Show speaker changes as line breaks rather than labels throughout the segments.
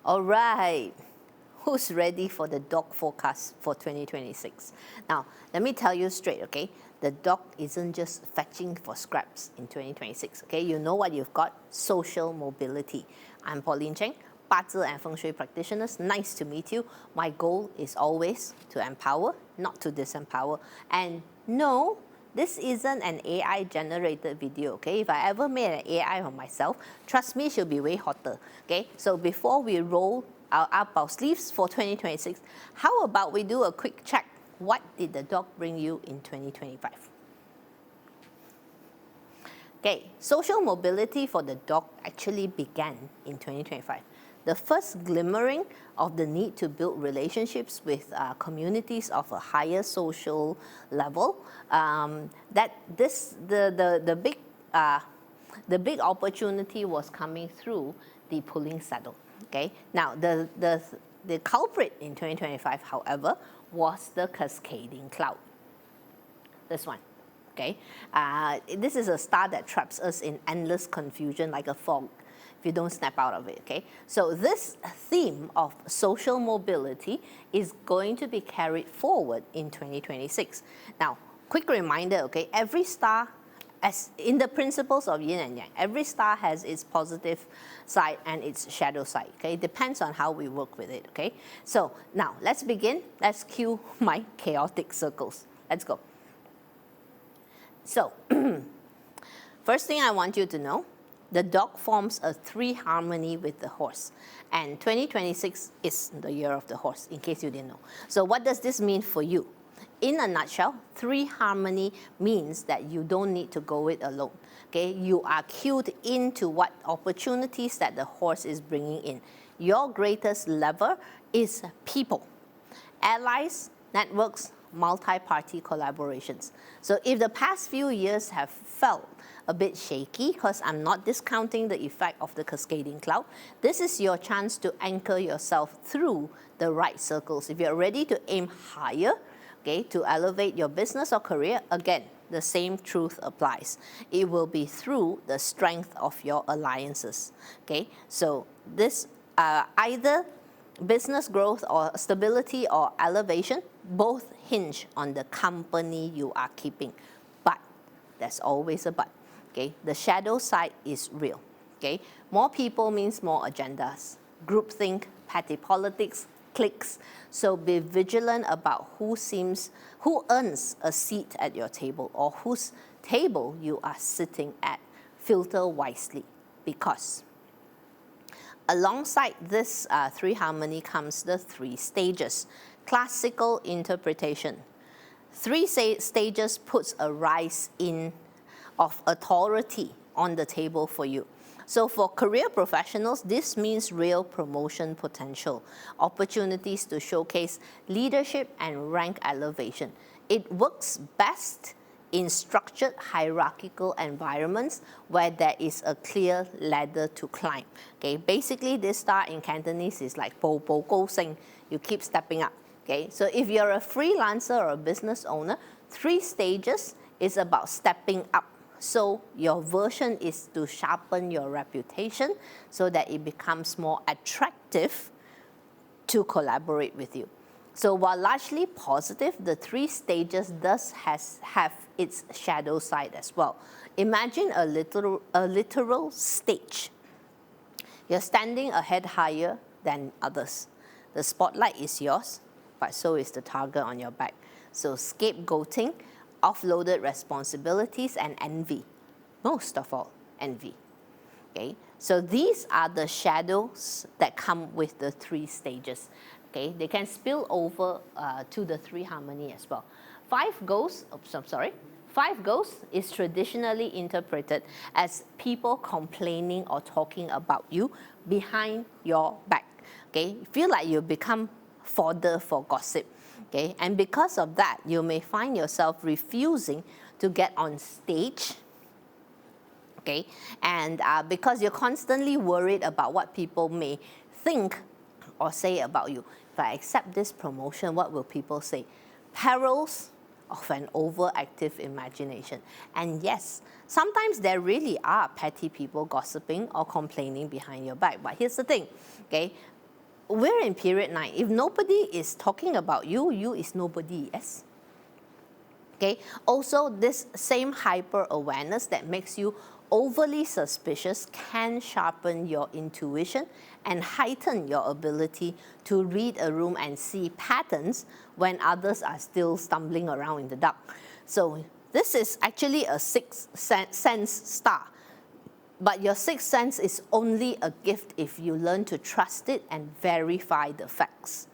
All right. Who's ready for the dog forecast for 2026? Now, let me tell you straight, okay? The dog isn't just fetching for scraps in 2026, okay? You know what you've got? Social mobility. I'm Pauline Cheng, Bazi and Feng Shui practitioners. Nice to meet you. My goal is always to empower, not to disempower. And no, this isn't an AI-generated video, okay? If I ever made an AI of myself, trust me, she'll be way hotter, okay? So before we roll up our sleeves for 2026, how about we do a quick check? What did the dog bring you in 2025? Okay, social mobility for the dog actually began in 2025. The first glimmering of the need to build relationships with communities of a higher social level. The big opportunity was coming through the pulling saddle. Okay. Now the culprit in 2025, however, was the cascading cloud. This one. Okay. This is a star that traps us in endless confusion like a fog if you don't snap out of it, okay? So this theme of social mobility is going to be carried forward in 2026. Now, quick reminder, okay, every star, as in the principles of yin and yang, every star has its positive side and its shadow side, okay? It depends on how we work with it, okay? So now, let's begin. Let's cue my chaotic circles. Let's go. So, first thing I want you to know, the dog forms a 3 harmony with the horse. And 2026 is the year of the horse, in case you didn't know. So what does this mean for you? In a nutshell, 3 harmony means that you don't need to go it alone. Okay? You are cued into what opportunities that the horse is bringing in. Your greatest lever is people, allies, networks, multi-party collaborations. So if the past few years have felt a bit shaky, because I'm not discounting the effect of the cascading cloud, this is your chance to anchor yourself through the right circles. If you're ready to aim higher, okay, to elevate your business or career, again, the same truth applies. It will be through the strength of your alliances. Okay, so this either business growth or stability or elevation, both hinge on the company you are keeping. But there's always a but. Okay, the shadow side is real. Okay, more people means more agendas, groupthink, petty politics, cliques. So be vigilant about who earns a seat at your table or whose table you are sitting at. Filter wisely, because alongside this 3 harmony comes the 3 stages. Classical interpretation. 3 stages puts a rise in of authority on the table for you. So for career professionals, this means real promotion potential, opportunities to showcase leadership and rank elevation. It works best in structured hierarchical environments where there is a clear ladder to climb. Okay, basically this star in Cantonese is like po po go sing. You keep stepping up. Okay, so if you're a freelancer or a business owner, 3 stages is about stepping up. So your version is to sharpen your reputation so that it becomes more attractive to collaborate with you. So while largely positive, the 3 stages does have its shadow side as well. Imagine a literal stage. You're standing a head higher than others. The spotlight is yours, but so is the target on your back. So scapegoating, offloaded responsibilities, and envy. Most of all, envy. Okay, so these are the shadows that come with the 3 stages. Okay, they can spill over to the 3 harmony as well. 5 ghosts is traditionally interpreted as people complaining or talking about you behind your back. Okay, feel like you become fodder for gossip. Okay, and because of that, you may find yourself refusing to get on stage. Okay, and because you're constantly worried about what people may think or say about you. If I accept this promotion, what will people say? Perils of an overactive imagination. And yes, sometimes there really are petty people gossiping or complaining behind your back. But here's the thing, okay? we're in period 9. If nobody is talking about you, you is nobody, yes? Okay. Also, this same hyper-awareness that makes you overly suspicious can sharpen your intuition and heighten your ability to read a room and see patterns when others are still stumbling around in the dark. So this is actually a sixth sense star. But your sixth sense is only a gift if you learn to trust it and verify the facts.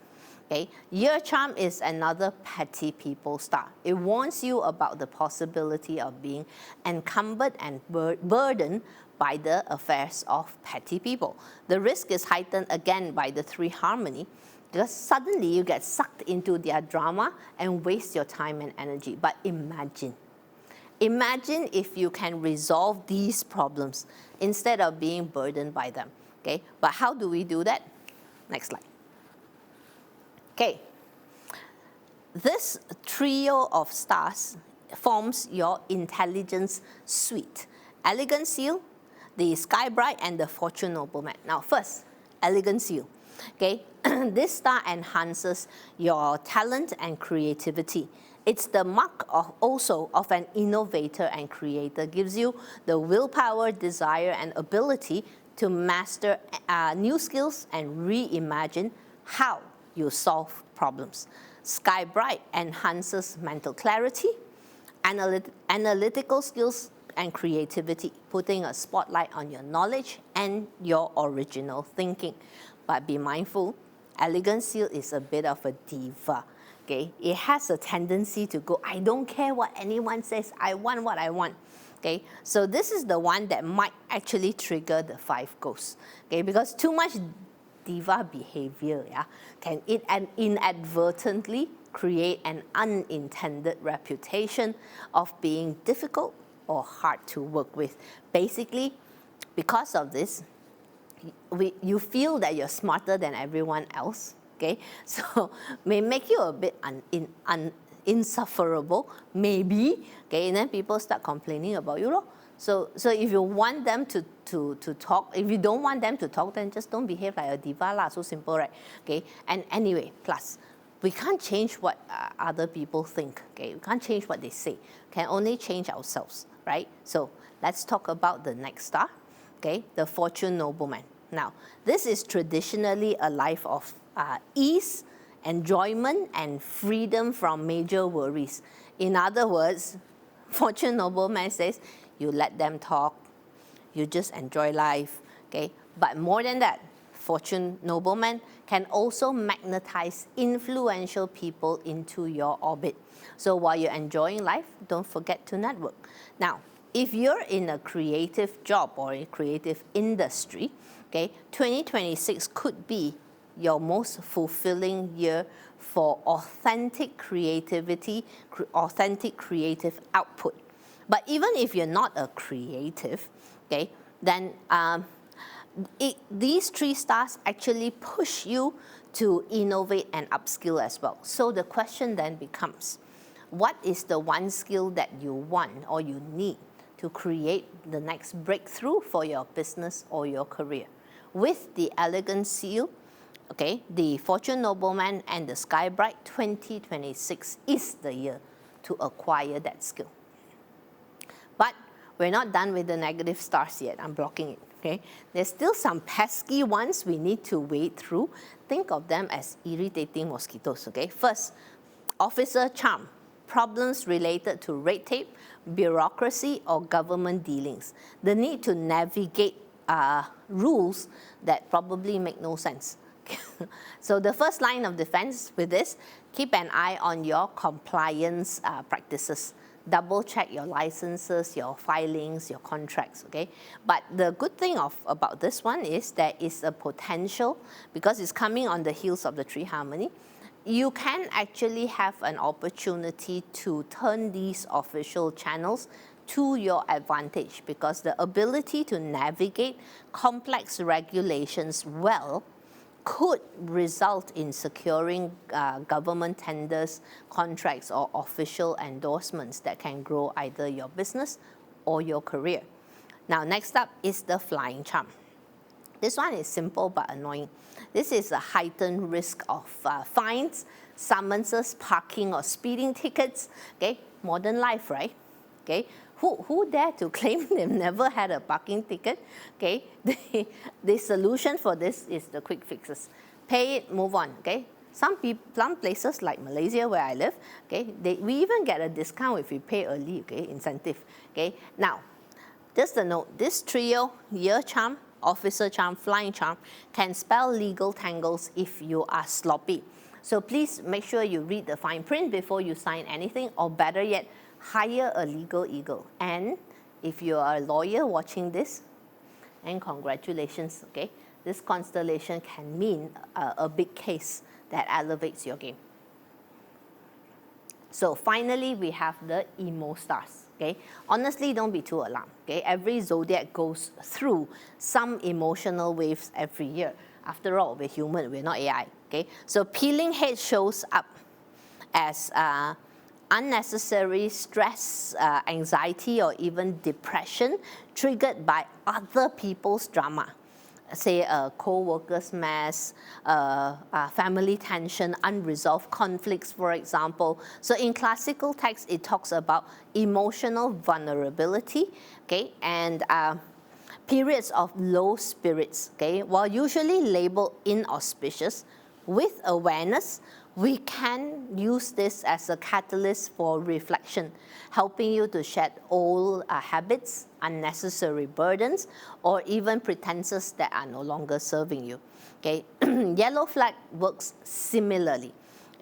Okay? Year charm is another petty people star. It warns you about the possibility of being encumbered and burdened by the affairs of petty people. The risk is heightened again by the 3 harmony, because suddenly you get sucked into their drama and waste your time and energy. But imagine if you can resolve these problems instead of being burdened by them. Okay? But how do we do that? Next slide. Okay, this trio of stars forms your intelligence suite. Elegant Seal, the Sky Bright, and the Fortune Nobleman. Now first, Elegant Seal. Okay, this star enhances your talent and creativity. It's the mark also of an innovator and creator. Gives you the willpower, desire, and ability to master new skills and reimagine how you solve problems. Sky Bright enhances mental clarity, analytical skills, and creativity, putting a spotlight on your knowledge and your original thinking. But be mindful, Elegant Seal is a bit of a diva. Okay? It has a tendency to go, I don't care what anyone says, I want what I want. Okay? So this is the one that might actually trigger the 5 ghosts. Okay? Because too much diva behavior, yeah, can inadvertently create an unintended reputation of being difficult or hard to work with. Basically, because of this, you feel that you're smarter than everyone else. Okay, so may make you a bit insufferable, maybe. Okay, and then people start complaining about you. So if you want them to talk, if you don't want them to talk, then just don't behave like a diva lah. So simple, right? Okay. And anyway, plus, we can't change what other people think. Okay, we can't change what they say. Can only change ourselves, right? So let's talk about the next star. Okay, the Fortune Nobleman. Now, this is traditionally a life of ease, enjoyment, and freedom from major worries. In other words, Fortune Nobleman says, you let them talk, you just enjoy life, okay? But more than that, Fortune Nobleman can also magnetize influential people into your orbit. So while you're enjoying life, don't forget to network. Now, if you're in a creative job or a creative industry, okay, 2026 could be your most fulfilling year for authentic creativity, authentic creative output. But even if you're not a creative, okay, then these 3 stars actually push you to innovate and upskill as well. So the question then becomes, what is the one skill that you want or you need to create the next breakthrough for your business or your career? With the Elegant Seal, okay, the Fortune Nobleman, and the Sky Bright, 2026 is the year to acquire that skill. But we're not done with the negative stars yet. I'm blocking it. Okay? There's still some pesky ones we need to wade through. Think of them as irritating mosquitoes. Okay? First, officer charm. Problems related to red tape, bureaucracy, or government dealings. The need to navigate rules that probably make no sense. So the first line of defense with this, keep an eye on your compliance practices. Double check your licenses, your filings, your contracts, okay? But the good thing about this one is there is a potential, because it's coming on the heels of the 3 harmony, you can actually have an opportunity to turn these official channels to your advantage, because the ability to navigate complex regulations well could result in securing government tenders, contracts, or official endorsements that can grow either your business or your career. Now, next up is the flying charm. This one is simple but annoying. This is a heightened risk of fines, summonses, parking or speeding tickets. Okay, modern life, right? Okay, who dare to claim they've never had a parking ticket? Okay, the solution for this is the quick fixes. Pay it, move on. Okay, some places like Malaysia where I live, okay, we even get a discount if we pay early. Okay, incentive. Okay, now just a note: this trio, year charm, officer charm, flying charm, can spell legal tangles if you are sloppy. So please make sure you read the fine print before you sign anything, or better yet, hire a legal eagle. And if you are a lawyer watching this, and congratulations, okay, this constellation can mean a big case that elevates your game. So finally, we have the emo stars. Okay, honestly, don't be too alarmed. Okay, every zodiac goes through some emotional waves every year. After all, we're human, we're not AI. Okay, so peeling head shows up as unnecessary stress, anxiety, or even depression triggered by other people's drama. Say a co-worker's mess, family tension, unresolved conflicts, for example. So in classical text, it talks about emotional vulnerability, okay, and periods of low spirits, okay. While usually labeled inauspicious, with awareness, we can use this as a catalyst for reflection, helping you to shed old habits, unnecessary burdens, or even pretenses that are no longer serving you. Okay, yellow flag works similarly.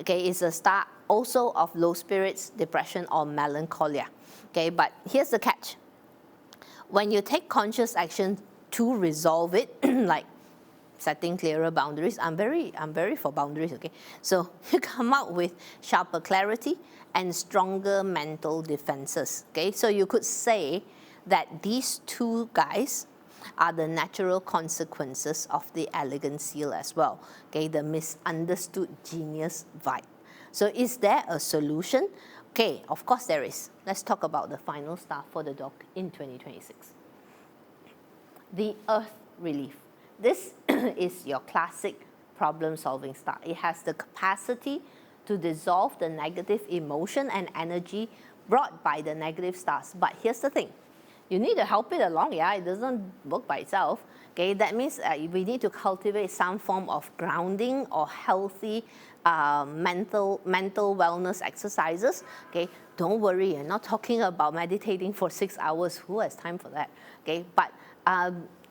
Okay, it's a star also of low spirits, depression, or melancholia. Okay, but here's the catch: when you take conscious action to resolve it, like setting clearer boundaries. I'm very for boundaries, okay? So you come out with sharper clarity and stronger mental defenses, okay? So you could say that these two guys are the natural consequences of the elegant seal as well, okay? The misunderstood genius vibe. So is there a solution? Okay, of course there is. Let's talk about the final star for the dog in 2026. The Earth Relief. This is your classic problem-solving star. It has the capacity to dissolve the negative emotion and energy brought by the negative stars. But here's the thing. You need to help it along, yeah? It doesn't work by itself. Okay, that means we need to cultivate some form of grounding or healthy mental wellness exercises. Okay, don't worry, you're not talking about meditating for 6 hours. Who has time for that? Okay, but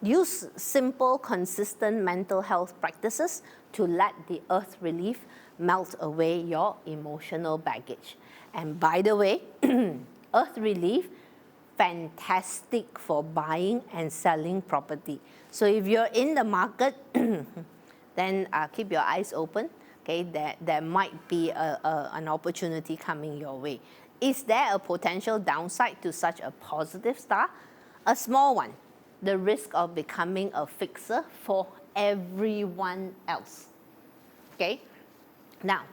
use simple, consistent mental health practices to let the Earth Relief melt away your emotional baggage. And by the way, Earth Relief, fantastic for buying and selling property. So if you're in the market, then keep your eyes open. Okay, there might be an opportunity coming your way. Is there a potential downside to such a positive star? A small one. The risk of becoming a fixer for everyone else. Okay? Now,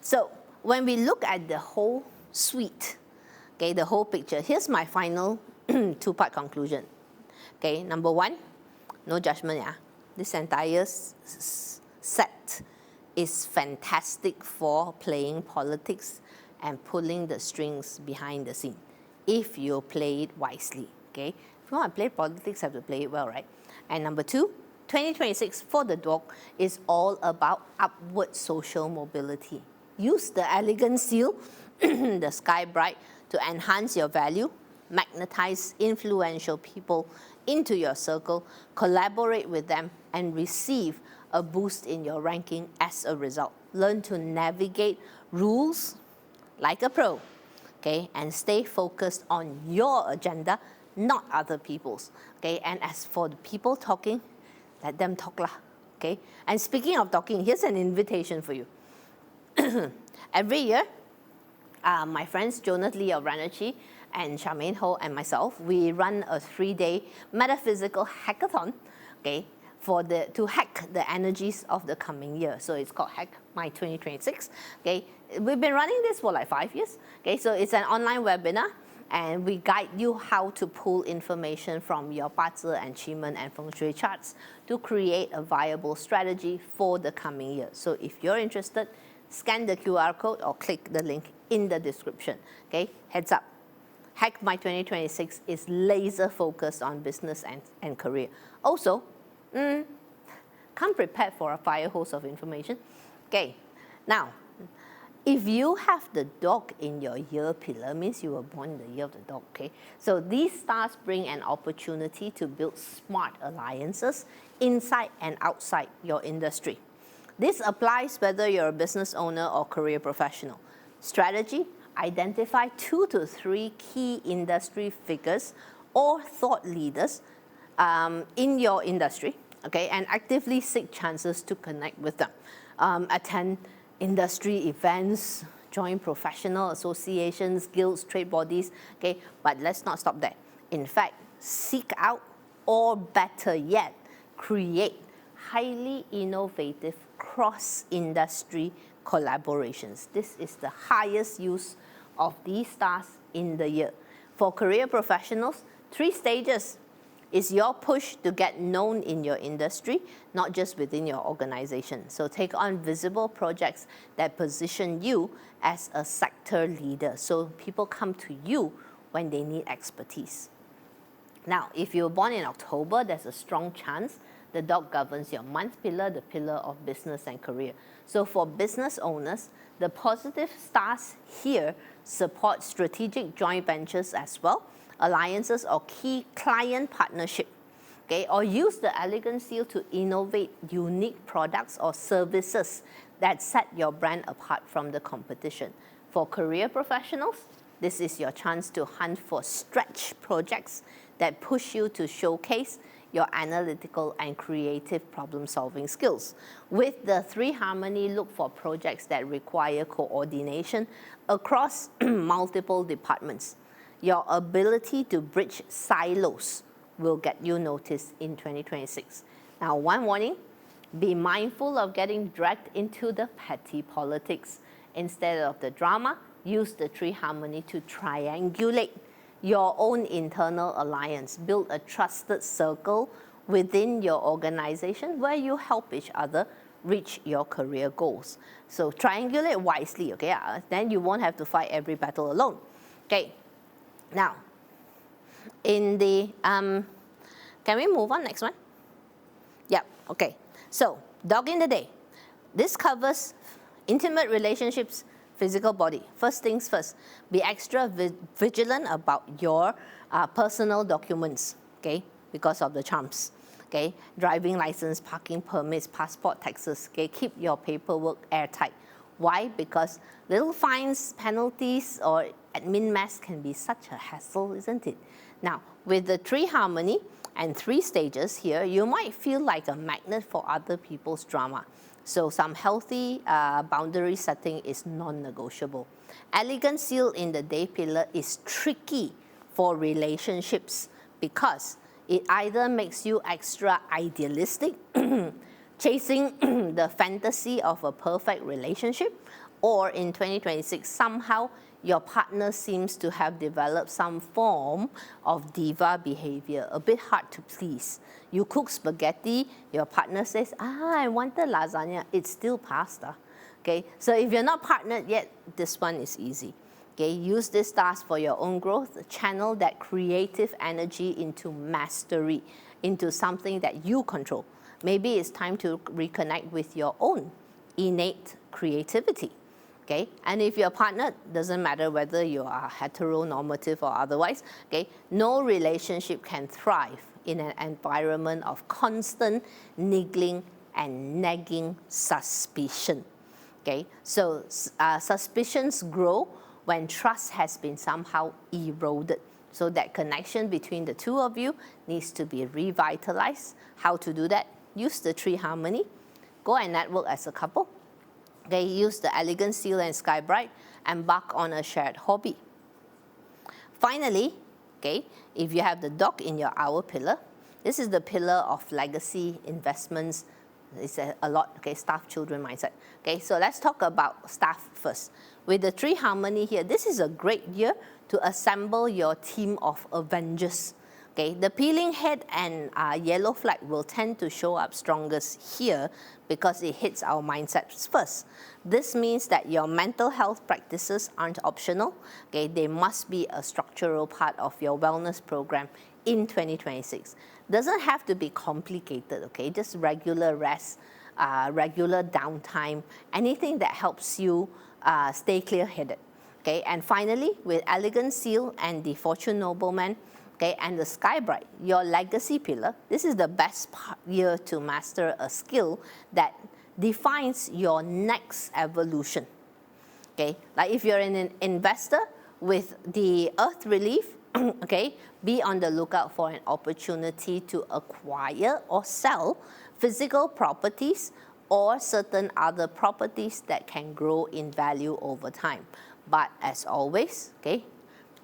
so when we look at the whole suite, okay, the whole picture, here's my final two-part conclusion. Okay, number one, no judgment, yeah. This entire set is fantastic for playing politics and pulling the strings behind the scene, if you play it wisely. Okay? If you want to play politics, you have to play it well, right? And number two, 2026 for the dog is all about upward social mobility. Use the elegant seal, the sky bright, to enhance your value, magnetize influential people into your circle, collaborate with them, and receive a boost in your ranking as a result. Learn to navigate rules like a pro, okay? And stay focused on your agenda, not other people's, okay? And as for the people talking, let them talk lah, okay? And speaking of talking, here's an invitation for you. Every year, my friends Jonas Lee of Ranerchi and Charmaine Ho and myself, we run a 3-day metaphysical hackathon, okay, to hack the energies of the coming year. So it's called Hack My 2026. Okay, we've been running this for like 5 years. Okay, so it's an online webinar. and we guide you how to pull information from your 八字and 奇门 and feng shui charts to create a viable strategy for the coming year. So if you're interested, scan the QR code or click the link in the description. Okay, heads up. Hack My 2026 is laser focused on business and career. Also, come prepared for a fire hose of information. Okay, now, if you have the dog in your year pillar, means you were born in the year of the dog, okay? So these stars bring an opportunity to build smart alliances inside and outside your industry. This applies whether you're a business owner or career professional. Strategy: identify 2 to 3 key industry figures or thought leaders in your industry, okay, and actively seek chances to connect with them. Attend industry events, join professional associations, guilds, trade bodies, okay, but let's not stop there. In fact, seek out, or better yet, create highly innovative cross-industry collaborations. This is the highest use of these stars in the year. For career professionals, 3 stages is your push to get known in your industry, not just within your organization. So take on visible projects that position you as a sector leader. So people come to you when they need expertise. Now, if you were born in October, there's a strong chance the dog governs your month pillar, the pillar of business and career. So for business owners, the positive stars here support strategic joint ventures as well, alliances or key client partnership, okay, or use the elegant seal to innovate unique products or services that set your brand apart from the competition. For career professionals, this is your chance to hunt for stretch projects that push you to showcase your analytical and creative problem-solving skills. With the 3 harmony, look for projects that require coordination across multiple departments. Your ability to bridge silos will get you noticed in 2026. Now, one warning: be mindful of getting dragged into the petty politics. Instead of the drama, use the 3 harmony to triangulate your own internal alliance. Build a trusted circle within your organization where you help each other reach your career goals. So triangulate wisely, okay? Then you won't have to fight every battle alone. Okay. Now, in the, can we move on next one? Yeah, okay. So, dog in the day. This covers intimate relationships, physical body. First things first, be extra vigilant about your personal documents, okay, because of the charms, okay? Driving license, parking permits, passport, taxes, okay? Keep your paperwork airtight. Why? Because little fines, penalties, or admin mess can be such a hassle, isn't it? Now, with the 3 harmony and 3 stages here, you might feel like a magnet for other people's drama. So some healthy boundary setting is non-negotiable. Elegant seal in the day pillar is tricky for relationships because it either makes you extra idealistic, chasing the fantasy of a perfect relationship, or in 2026, somehow your partner seems to have developed some form of diva behavior, a bit hard to please. You cook spaghetti, your partner says, I wanted lasagna, it's still pasta. Okay, so if you're not partnered yet, this one is easy. Okay, use this task for your own growth, channel that creative energy into mastery, into something that you control. Maybe it's time to reconnect with your own innate creativity. Okay, and if you're partnered, doesn't matter whether you are heteronormative or otherwise, okay, no relationship can thrive in an environment of constant niggling and nagging suspicion. Okay, so suspicions grow when trust has been somehow eroded. So that connection between the two of you needs to be revitalized. How to do that? Use the 3 harmony. Go and network as a couple. Okay, use the elegant seal and sky bright. Embark on a shared hobby. Finally, okay, if you have the dog in your hour pillar, this is the pillar of legacy, investments. It's a lot, okay, staff, children mindset. Okay, so let's talk about staff first. With the 3 harmony here, this is a great year to assemble your team of Avengers. Okay, the peeling head and yellow flag will tend to show up strongest here because it hits our mindsets first. This means that your mental health practices aren't optional. Okay, they must be a structural part of your wellness program in 2026. Doesn't have to be complicated, okay? Just regular rest, regular downtime, anything that helps you stay clear-headed. Okay, and finally, with Elegant Seal and the Fortune Nobleman, okay, and the Sky Bright, your legacy pillar, this is the best year to master a skill that defines your next evolution. Okay, like if you're an investor with the Earth Relief, okay, be on the lookout for an opportunity to acquire or sell physical properties or certain other properties that can grow in value over time. But as always, okay,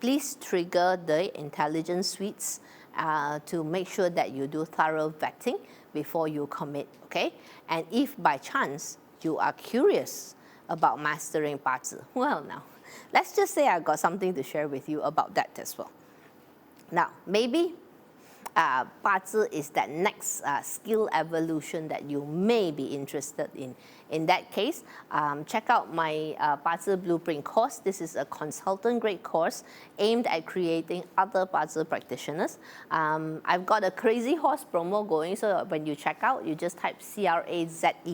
please trigger the intelligence suites to make sure that you do thorough vetting before you commit, okay? And if by chance you are curious about mastering 八字, well now, let's just say I've got something to share with you about that as well. Now, maybe 八字 is that next skill evolution that you may be interested in. In that case, check out my 八字 Blueprint course. This is a consultant-grade course aimed at creating other 八字 practitioners. I've got a crazy horse promo going, so when you check out, you just type CRAZEEHORSE,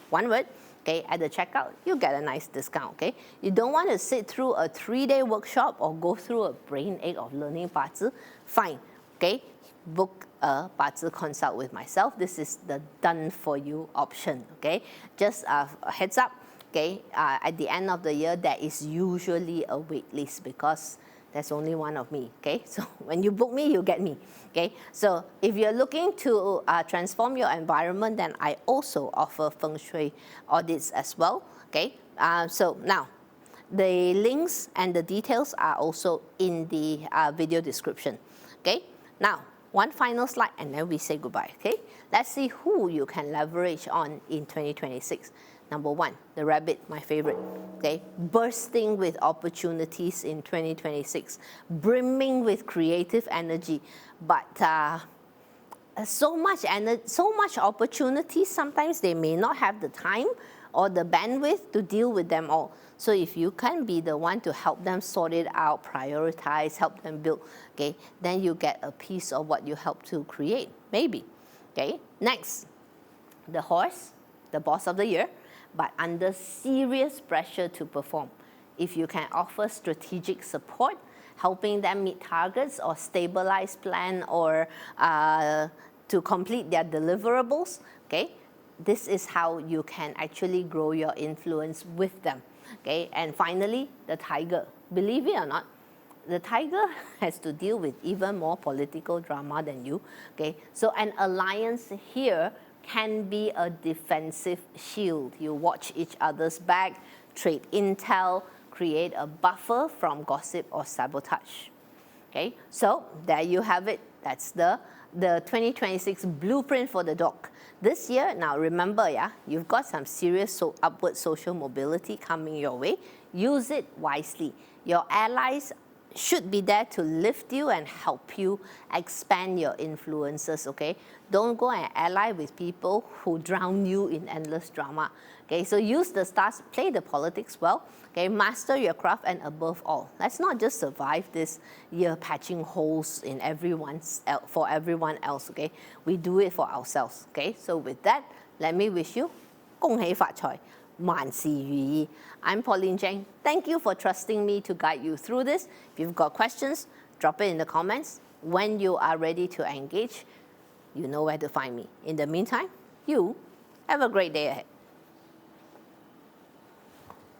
one word. Okay, at the checkout, you get a nice discount, okay? You don't want to sit through a 3-day workshop or go through a brain ache of learning 八字, fine, okay? Book a 八字 consult with myself. This is the done for you option, okay? Just a heads up, okay? At the end of the year, there is usually a wait list because there's only one of me, okay? So when you book me, you get me, okay? So if you're looking to transform your environment, then I also offer feng shui audits as well, okay? So now, the links and the details are also in the video description, okay? Now, one final slide and then we say goodbye, okay? Let's see who you can leverage on in 2026. Number 1, the rabbit, my favorite, okay? Bursting with opportunities in 2026, brimming with creative energy, but so much opportunities, sometimes they may not have the time or the bandwidth to deal with them all. So if you can be the one to help them sort it out, prioritize, help them build, okay, then you get a piece of what you help to create, maybe, okay? Next, the horse, the boss of the year, but under serious pressure to perform. If you can offer strategic support, helping them meet targets or stabilize plan or to complete their deliverables, okay, this is how you can actually grow your influence with them, okay? And finally, the tiger. Believe it or not, the tiger has to deal with even more political drama than you, okay? So an alliance here can be a defensive shield. You watch each other's back, trade intel, create a buffer from gossip or sabotage. Okay, so there you have it. That's the 2026 blueprint for the dog. This year, now remember, yeah, you've got some serious upward social mobility coming your way. Use it wisely. Your allies should be there to lift you and help you expand your influences, okay? Don't go and ally with people who drown you in endless drama, okay? So use the stars, play the politics well, okay? Master your craft, and above all, let's not just survive this year patching holes in for everyone else, okay? We do it for ourselves, okay? So with that, let me wish you 恭喜發財 萬事如意. I'm Pauline Cheng. Thank you for trusting me to guide you through this. If you've got questions, drop it in the comments. When you are ready to engage, you know where to find me. In the meantime, you have a great day ahead.